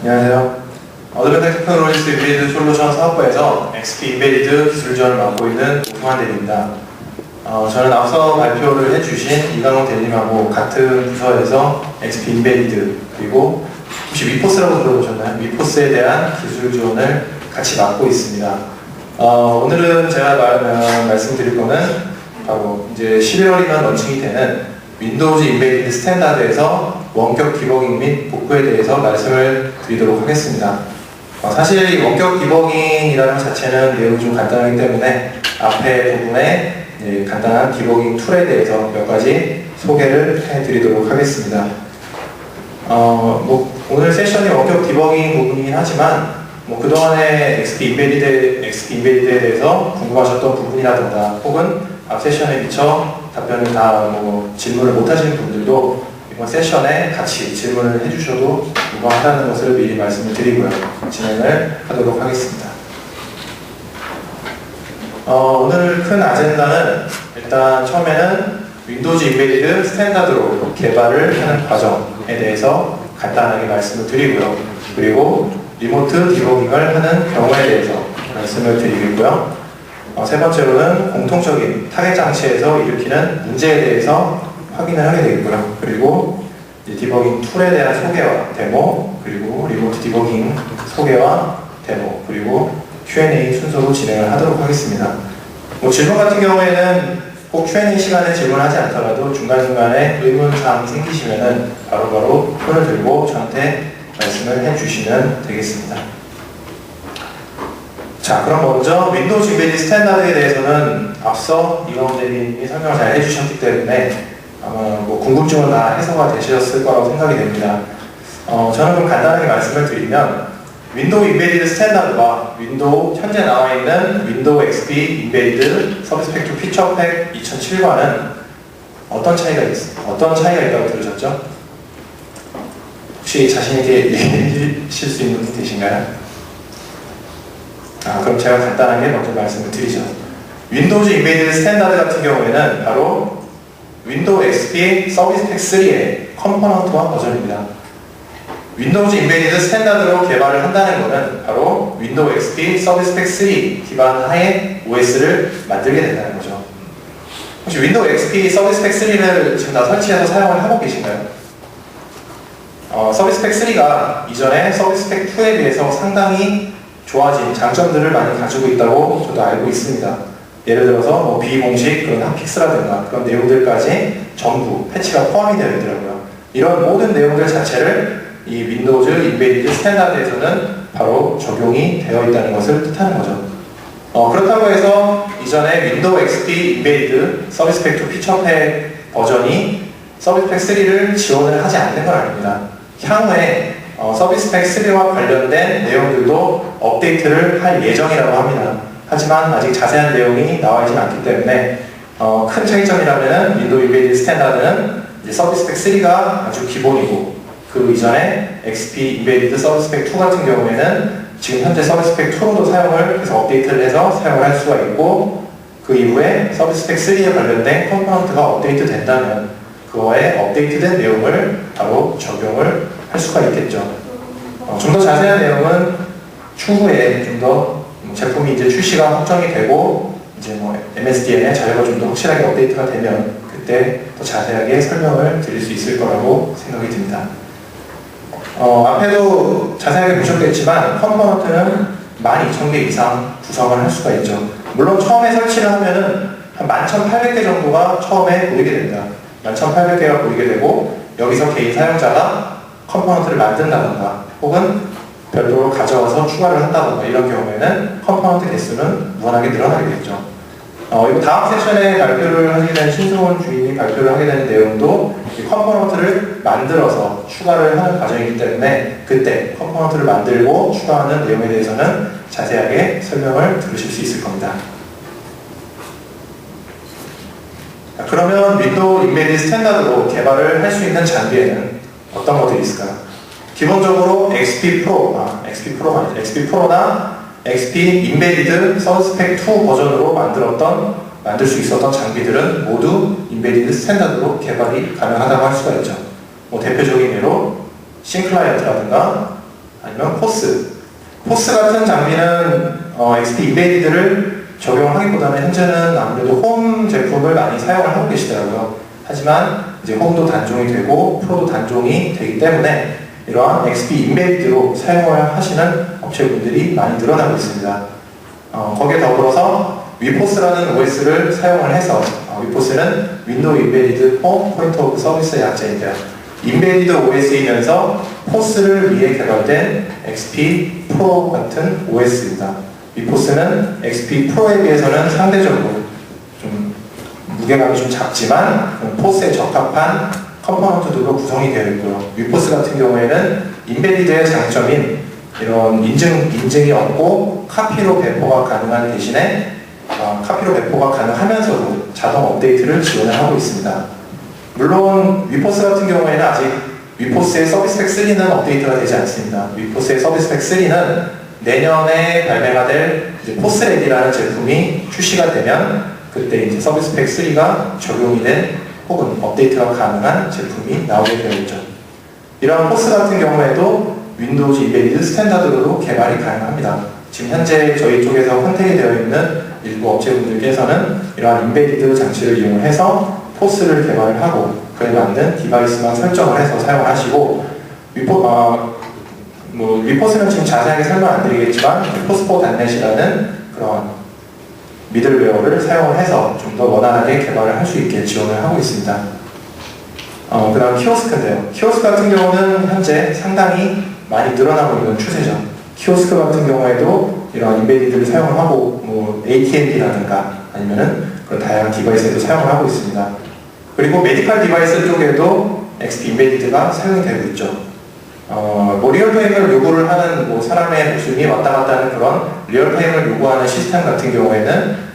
안녕하세요. 어드밴드 테크놀로지스 인베디드 솔루션 사업부에서 XP 인베디드 기술 지원을 맡고 있는 오승환 대리입니다. 저는 앞서 발표를 해주신 이강호 대리님하고 같은 부서에서 XP 인베디드 그리고 혹시 위포스라고 들어보셨나요? 위포스에 대한 기술 지원을 같이 맡고 있습니다. 오늘은 제가 말씀드릴 거는 바로 이제 11월이면 런칭이 되는 윈도우즈 인베디드 스탠다드에서 원격 디버깅 및 복구에 대해서 말씀을 드리도록 하겠습니다. 사실 이 원격 디버깅이라는 자체는 내용이 좀 간단하기 때문에 앞에 부분에 간단한 디버깅 툴에 대해서 몇 가지 소개를 해드리도록 하겠습니다. 오늘 세션이 원격 디버깅 부분이긴 하지만 그동안에 XP 인베디드에 대해서 궁금하셨던 부분이라든가 혹은 앞 세션에 미처 답변을 다 질문을 못 하시는 분들도 이번 세션에 같이 질문을 해주셔도 무방하다는 것을 미리 말씀을 드리고요. 진행을 하도록 하겠습니다. 오늘 큰 아젠다는 일단 처음에는 윈도우즈 인베디드 스탠다드로 개발을 하는 과정에 대해서 간단하게 말씀을 드리고요. 그리고 리모트 디버깅을 하는 경우에 대해서 말씀을 드리겠고요. 세 번째로는 공통적인 타겟 장치에서 일으키는 문제에 대해서 확인을 하게 되겠고요. 그리고 디버깅 툴에 대한 소개와 데모, 그리고 리모트 디버깅 소개와 데모, 그리고 Q&A 순서로 진행을 하도록 하겠습니다. 질문 같은 경우에는 꼭 Q&A 시간에 질문하지 않더라도 중간중간에 의문사항이 생기시면은 바로바로 손을 들고 저한테 말씀을 해주시면 되겠습니다. 자, 그럼 먼저 윈도우즈 인베디드 스탠다드에 대해서는 앞서 이강호 대리님이 설명을 잘 해주셨기 때문에 아마 궁금증은 다 해소가 되셨을 거라고 생각이 됩니다. 저는 그럼 간단하게 말씀을 드리면 윈도우 인베디드 스탠다드와 윈도우 현재 나와 있는 윈도우 XP 인베디드 서비스 팩 2 피처 팩 2007과는 어떤 차이가 있다고 들으셨죠? 혹시 자신있게 얘기해 주실 수 있는 분 계신가요? 그럼 제가 간단하게 먼저 말씀을 드리죠. 윈도우즈 인베디드 스탠다드 같은 경우에는 바로 윈도우 XP 서비스 팩 3의 컴포넌트와 버전입니다. 윈도우즈 인베디드 스탠다드로 개발을 한다는 것은 바로 윈도우 XP 서비스 팩 3 기반 하에 OS를 만들게 된다는 거죠. 혹시 윈도우 XP 서비스 팩 3를 지금 다 설치해서 사용을 하고 계신가요? 서비스 팩 3가 이전에 서비스 팩 2에 비해서 상당히 좋아진 장점들을 많이 가지고 있다고 저도 알고 있습니다. 예를 들어서 비공식 그런 핫픽스라든가 그런 내용들까지 전부 패치가 포함이 되어 있더라고요. 이런 모든 내용들 자체를 이 윈도우즈 인베디드 스탠다드에서는 바로 적용이 되어 있다는 것을 뜻하는 거죠. 그렇다고 해서 이전에 윈도우 XP 인베디드 서비스 팩 2 피처 팩 버전이 서비스 팩 3를 지원을 하지 않는 건 아닙니다. 향후에 서비스 팩 3와 관련된 내용들도 업데이트를 할 예정이라고 합니다. 하지만 아직 자세한 내용이 나와 있지 않기 때문에 큰 차이점이라면 윈도우 인베디드 스탠다드는 이제 서비스 팩 3가 아주 기본이고 그 이전에 XP 인베디드 서비스 팩 2 같은 경우에는 지금 현재 서비스 팩 2로도 사용을 해서 업데이트를 해서 사용을 할 수가 있고 그 이후에 서비스 팩 3에 관련된 컴포넌트가 업데이트 된다면 그거에 업데이트된 내용을 바로 적용을 할 수가 있겠죠. 좀 더 자세한 내용은 추후에 좀 더 제품이 이제 출시가 확정이 되고 이제 MSDN의 자료가 좀 더 확실하게 업데이트가 되면 그때 더 자세하게 설명을 드릴 수 있을 거라고 생각이 듭니다. 앞에도 자세하게 보셨겠지만 컴포넌트는 12,000개 이상 구성을 할 수가 있죠. 물론 처음에 설치를 하면은 한 11,800개 정도가 처음에 보이게 됩니다. 11,800개가 보이게 되고 여기서 개인 사용자가 컴포넌트를 만든다던가 혹은 별도로 가져와서 추가를 한다던가 이런 경우에는 컴포넌트 개수는 무한하게 늘어나겠죠. 이거 다음 세션에 발표를 하게 된 신승원 주임이 발표를 하게 되는 내용도 이 컴포넌트를 만들어서 추가를 하는 과정이기 때문에 그때 컴포넌트를 만들고 추가하는 내용에 대해서는 자세하게 설명을 들으실 수 있을 겁니다. 그러면 윈도우 인베디드 스탠다드로 개발을 할 수 있는 장비에는 어떤 것들이 있을까요? 기본적으로 XP 프로나 XP 인베디드 서비스 팩 2 버전으로 만들 수 있었던 장비들은 모두 인베디드 스탠다드로 개발이 가능하다고 할 수가 있죠. 대표적인 예로 싱클라이언트라든가 아니면 포스. 포스 같은 장비는 XP 인베디드를 적용하기보다는 현재는 아무래도 홈 제품을 많이 사용을 하고 계시더라고요. 하지만 이제 홈도 단종이 되고 프로도 단종이 되기 때문에 이러한 XP 인베디드로 사용을 하시는 업체분들이 많이 늘어나고 있습니다. 거기에 더불어서 위포스라는 OS를 사용을 해서 위포스는 윈도우 인베디드 홈 포인트 오브 서비스의 약자인데요. 인베디드 OS이면서 포스를 위해 개발된 XP 프로 같은 OS입니다. 위포스는 XP 프로에 비해서는 상대적으로 좀 무게감이 좀 작지만 포스에 적합한 컴포넌트들로 구성이 되어 있고요. 위포스 같은 경우에는 인베디드의 장점인 이런 인증이 없고 카피로 배포가 가능한 대신에 카피로 배포가 가능하면서도 자동 업데이트를 지원을 하고 있습니다. 물론 위포스 같은 경우에는 아직 위포스의 서비스팩 3는 업데이트가 되지 않습니다. 위포스의 서비스팩 3는 내년에 발매가 될 포스레디라는 제품이 출시가 되면 그때 이제 서비스팩 3가 적용이 된 혹은 업데이트가 가능한 제품이 나오게 되어있죠. 이러한 포스 같은 경우에도 윈도우즈 인베디드 스탠다드로 개발이 가능합니다. 지금 현재 저희 쪽에서 컨택이 되어 있는 일부 업체분들께서는 이러한 인베디드 장치를 이용해서 포스를 개발을 하고 그에 맞는 디바이스만 설정을 해서 사용하시고 위포스는 지금 자세하게 설명 안 드리겠지만 포스포.net이라는 그런 미들웨어를 사용을 해서 좀 더 원활하게 개발을 할 수 있게 지원을 하고 있습니다. 그 다음 키오스크인데요. 키오스크 같은 경우는 현재 상당히 많이 늘어나고 있는 추세죠. 키오스크 같은 경우에도 이런 인베디드를 사용을 하고 ATM이라든가 아니면은 그런 다양한 디바이스에도 사용을 하고 있습니다. 그리고 메디컬 디바이스 쪽에도 XP 인베디드가 사용이 되고 있죠. 리얼타임을 요구를 하는 사람의 모습이 왔다 갔다 하는 그런 리얼타임을 요구하는 시스템 같은 경우에는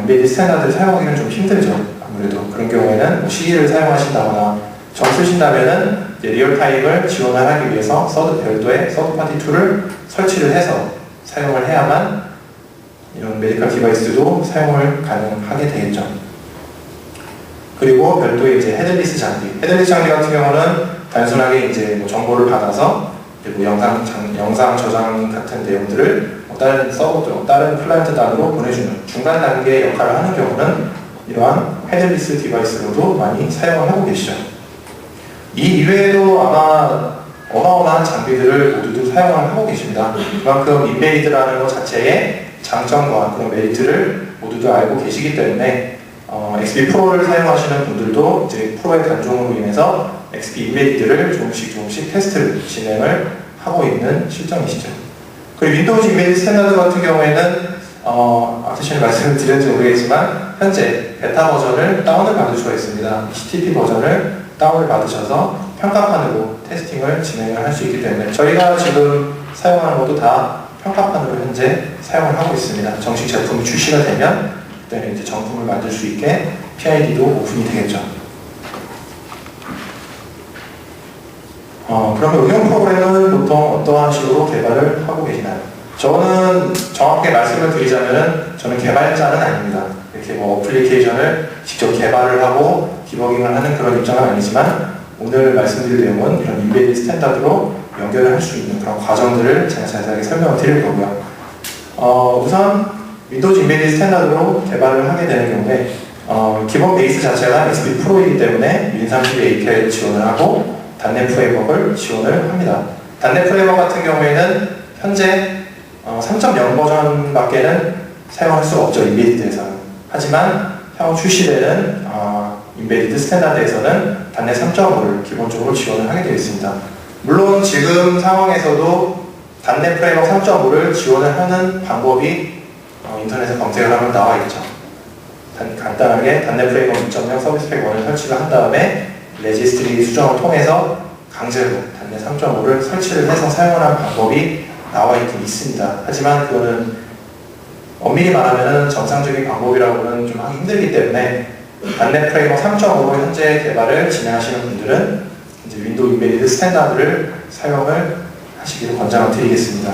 인베디드 스탠다드를 사용하기는 좀 힘들죠. 아무래도 그런 경우에는 CE를 사용하신다거나 쓰신다면은 리얼타임을 지원을 하기 위해서 별도의 서드파티 툴을 설치를 해서 사용을 해야만 이런 메디컬 디바이스도 사용을 가능하게 되겠죠. 그리고 별도의 헤드리스 장비. 헤드리스 장비 같은 경우는 단순하게 정보를 받아서 영상 저장 같은 내용들을 다른 서버, 다른 클라이언트 단으로 보내주는 중간 단계 역할을 하는 경우는 이러한 헤드리스 디바이스로도 많이 사용을 하고 계시죠. 이 이외에도 아마 어마어마한 장비들을 모두도 사용을 하고 계십니다. 그만큼 인베디드라는 것 자체의 장점과 그런 메리트를 모두도 알고 계시기 때문에 XP 프로를 사용하시는 분들도 이제 프로의 단종으로 인해서 XP 인베디드를 조금씩 테스트를 진행을 하고 있는 실정이시죠. 그리고 윈도우즈 인베디드 스탠다드 같은 경우에는 앞서 전에 말씀을 드렸는지 모르겠지만 현재 베타 버전을 다운을 받을 수가 있습니다. HTTP 버전을 다운을 받으셔서 평가판으로 테스팅을 진행을 할 수 있기 때문에 저희가 지금 사용하는 것도 다 평가판으로 현재 사용을 하고 있습니다. 정식 제품이 출시가 되면 그때는 이제 정품을 만들 수 있게 PID도 오픈이 되겠죠. 그러면 응용 프로그램은 보통 어떠한 식으로 개발을 하고 계시나요? 저는 정확하게 말씀을 드리자면은 저는 개발자는 아닙니다. 이렇게 어플리케이션을 직접 개발을 하고 디버깅을 하는 그런 입장은 아니지만 오늘 말씀드릴 내용은 이런 인베디드 스탠다드로 연결을 할 수 있는 그런 과정들을 제가 자세하게 설명을 드릴 거고요. 우선 윈도우즈 인베디드 스탠다드로 개발을 하게 되는 경우에 기본 베이스 자체가 XP 프로이기 때문에 윈32 API를 지원을 하고 .NET 프레임워크를 지원을 합니다. .NET 프레임워크 같은 경우에는 현재 3.0 버전밖에는 사용할 수가 없죠. 인베디드에서는. 하지만 향후 출시되는 인베디드 스탠다드에서는 .NET 3.5를 기본적으로 지원을 하게 되어 있습니다. 물론 지금 상황에서도 .NET 프레임워크 3.5를 지원을 하는 방법이 인터넷에 검색을 하면 나와 있죠. 간단하게 .NET 프레임워크 2.0 서비스팩 1을 설치를 한 다음에 레지스트리 수정을 통해서 강제로 .NET 3.5를 설치를 해서 사용하는 방법이 나와 있긴 있습니다. 하지만 그거는 엄밀히 말하면 정상적인 방법이라고는 좀 하기 힘들기 때문에 .NET 프레임워크 3.5로 현재 개발을 진행하시는 분들은 이제 윈도우 인베디드 스탠다드를 사용을 하시기를 권장을 드리겠습니다.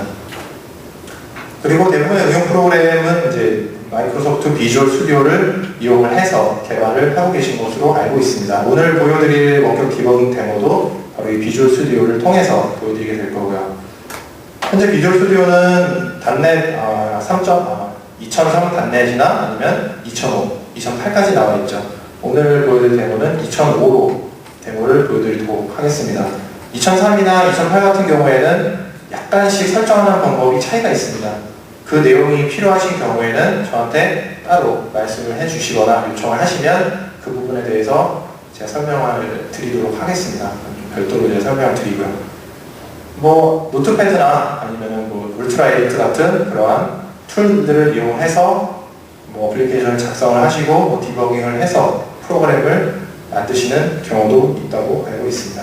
그리고 대부분의 응용 프로그램은 이제 마이크로소프트 비주얼 스튜디오를 이용을 해서 개발을 하고 계신 것으로 알고 있습니다. 오늘 보여드릴 원격 디버깅 데모도 바로 이 비주얼 스튜디오를 통해서 보여드리게 될 거고요. 현재 비주얼 스튜디오는 단넷 2003 단넷이나 아니면 2005, 2008까지 나와 있죠. 오늘 보여드릴 데모는 2005로 데모를 보여드리도록 하겠습니다. 2003이나 2008 같은 경우에는 약간씩 설정하는 방법이 차이가 있습니다. 그 내용이 필요하신 경우에는 저한테 따로 말씀을 해주시거나 요청을 하시면 그 부분에 대해서 제가 설명을 드리도록 하겠습니다. 별도로 제가 설명을 드리고요. 뭐 노트패드나 아니면 뭐 울트라 에디트 같은 그러한 툴들을 이용해서 뭐 어플리케이션을 작성을 하시고 뭐 디버깅을 해서 프로그램을 만드시는 경우도 있다고 알고 있습니다.